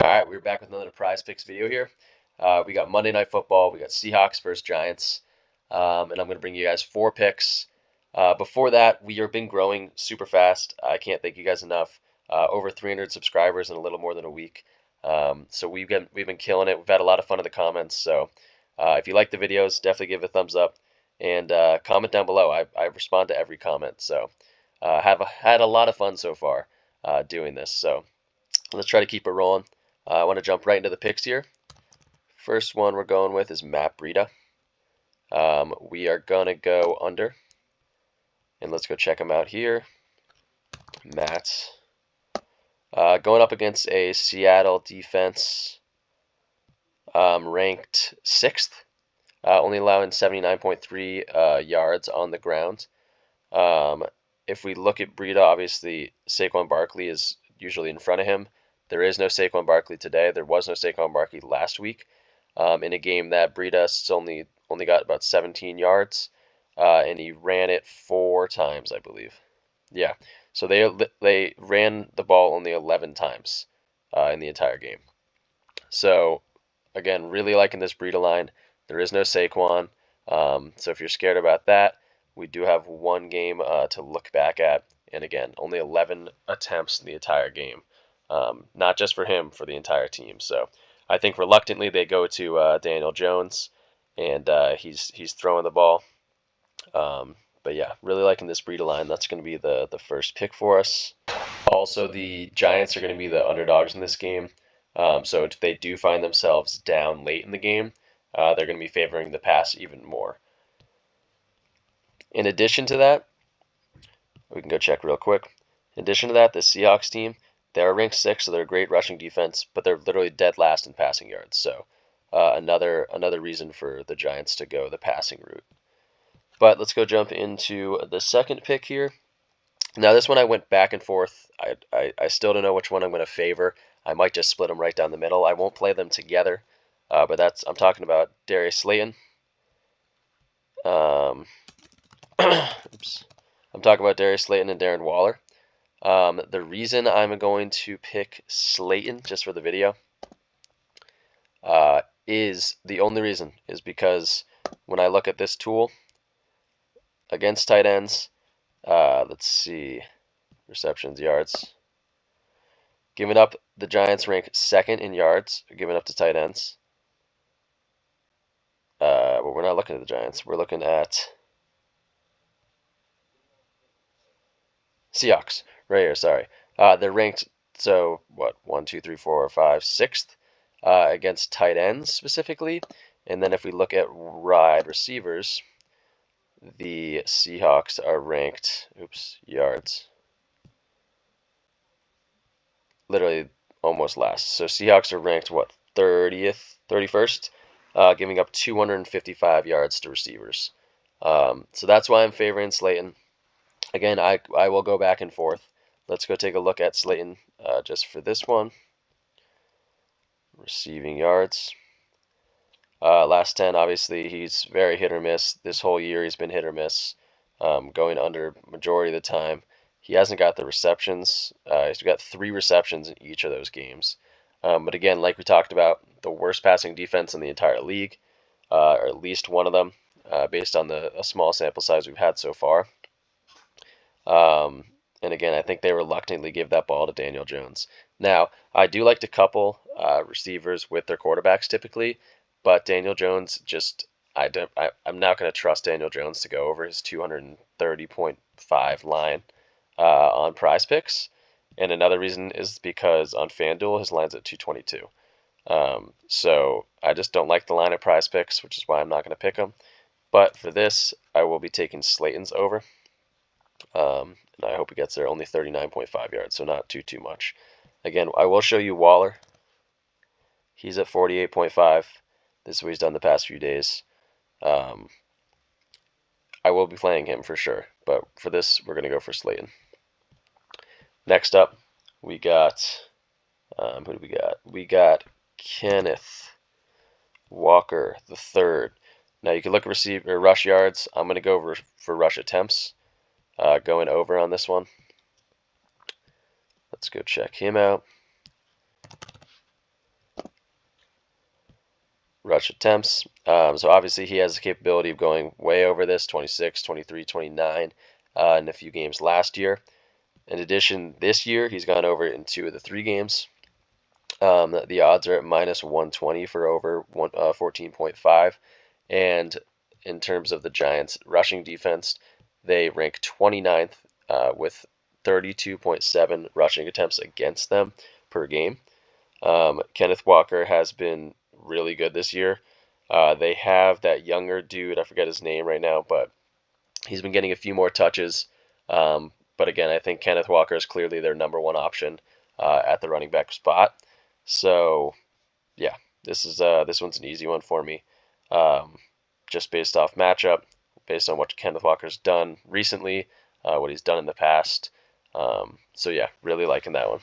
All right, we're back with another Prize Picks video here. We got Monday Night Football. We got Seahawks versus Giants, and I'm going to bring you guys 4 picks. Before that, we have been growing super fast. I can't thank you guys enough. Over 300 subscribers in a little more than a week. So we've been killing it. We've had a lot of fun in the comments. So if you like the videos, definitely give it a thumbs up and comment down below. I respond to every comment. So have had a lot of fun so far doing this. So let's try to keep it rolling. I want to jump right into the picks here. First one we're going with is Matt Breida. We are going to go under. And let's go check him out here. Matt. Going up against a Seattle defense ranked 6th. Only allowing 79.3 yards on the ground. If we look at Breida, obviously Saquon Barkley is usually in front of him. There is no Saquon Barkley today. There was no Saquon Barkley last week in a game that Breida only got about 17 yards, and he ran it 4 times, I believe. Yeah, so they ran the ball only 11 times in the entire game. So again, really liking this Breida line. There is no Saquon, so if you're scared about that, we do have one game to look back at, and again, only 11 attempts in the entire game. Not just for him, for the entire team. So I think reluctantly they go to Daniel Jones, and he's throwing the ball. But yeah, really liking this Breida line. That's going to be the first pick for us. Also, the Giants are going to be the underdogs in this game. So if they do find themselves down late in the game, they're going to be favoring the pass even more. In addition to that, we can go check real quick. In addition to that, the Seahawks team, they're ranked 6th, so they're a great rushing defense, but they're literally dead last in passing yards. So another reason for the Giants to go the passing route. But let's go jump into the second pick here. Now this one I went back and forth. I still don't know which one I'm going to favor. I might just split them right down the middle. I won't play them together, but I'm talking about Darius Slayton. Oops. I'm talking about Darius Slayton and Darren Waller. The reason I'm going to pick Slayton just for the video is the only reason is because when I look at this tool against tight ends, let's see, receptions, yards. Giving up, the Giants rank 2nd in yards, giving up to tight ends. Well, we're not looking at the Giants. We're looking at Seahawks right here. Sorry, they're ranked. So what? 1, 2, 3, 4, 5, 6th against tight ends specifically. And then if we look at wide receivers, the Seahawks are ranked. Yards. Literally almost last. So Seahawks are ranked what? 30th, 31st, giving up 255 yards to receivers. So that's why I'm favoring Slayton. Again, I will go back and forth. Let's go take a look at Slayton just for this one. Receiving yards. Last 10, obviously, he's very hit or miss. This whole year he's been hit or miss, going under majority of the time. He hasn't got the receptions. He's got 3 receptions in each of those games. But again, like we talked about, the worst passing defense in the entire league, or at least one of them, based on a small sample size we've had so far. And again, I think they reluctantly give that ball to Daniel Jones. Now, I do like to couple receivers with their quarterbacks typically, but Daniel Jones just I'm not going to trust Daniel Jones to go over his 230.5 line on PrizePicks. And another reason is because on FanDuel his line's at 222. So I just don't like the line at PrizePicks, which is why I'm not going to pick him. But for this, I will be taking Slayton's over. And I hope he gets there. Only 39.5 yards, so not too much. Again, I will show you Waller. He's at 48.5. This is what he's done the past few days. I will be playing him for sure, but for this, we're going to go for Slayton. Next up, we got, who do we got? We got Kenneth Walker III. Now you can look at rush yards. I'm going to go over for rush attempts, going over on this one. Let's go check him out. rush attempts. So obviously he has the capability of going way over this, 26, 23, 29 in a few games last year. In addition, this year he's gone over in 2 of the 3 games. The odds are at minus 120 for over 14.5. And in terms of the Giants' rushing defense, they rank 29th with 32.7 rushing attempts against them per game. Kenneth Walker has been really good this year. They have that younger dude, I forget his name right now, but he's been getting a few more touches. But again, I think Kenneth Walker is clearly their number one option at the running back spot. So yeah, this one's an easy one for me, just based off matchup, based on what Kenneth Walker's done recently, what he's done in the past. So yeah, really liking that one.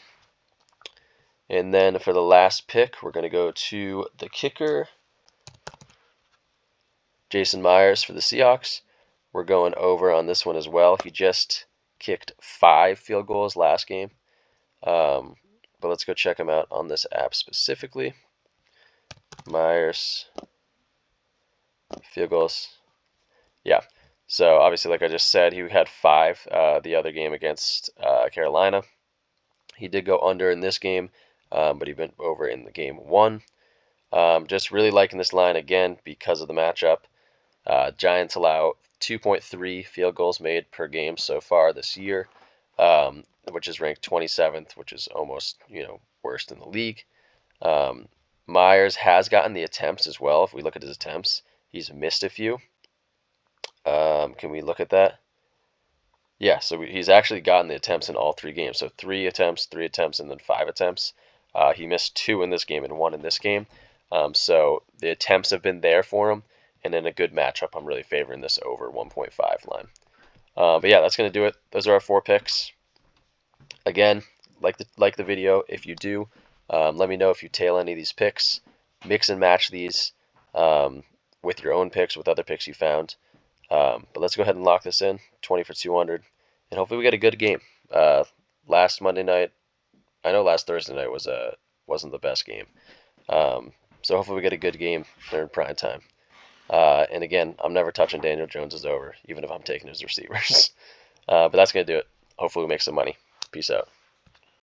And then for the last pick, we're going to go to the kicker, Jason Myers for the Seahawks. We're going over on this one as well. He just kicked 5 field goals last game. But let's go check him out on this app specifically. Myers, field goals. Yeah. So obviously, like I just said, he had 5 the other game against Carolina. He did go under in this game, but he went over in the game 1. Just really liking this line again because of the matchup. Giants allow 2.3 field goals made per game so far this year, which is ranked 27th, which is almost, worst in the league. Myers has gotten the attempts as well. If we look at his attempts, he's missed a few. Can we look at that? Yeah, so he's actually gotten the attempts in all 3 games. So 3 attempts, and then 5 attempts. He missed 2 in this game and 1 in this game. So the attempts have been there for him. And in a good matchup, I'm really favoring this over 1.5 line. But yeah, that's going to do it. Those are our 4 picks. Again, like the video. If you do, let me know if you tail any of these picks. Mix and match these with your own picks, with other picks you found. But let's go ahead and lock this in, 20 for 200, and hopefully we get a good game. Last Monday night, I know last Thursday night wasn't the best game. So hopefully we get a good game during prime time. And again, I'm never touching Daniel Jones' over, even if I'm taking his receivers. But that's going to do it. Hopefully we make some money. Peace out.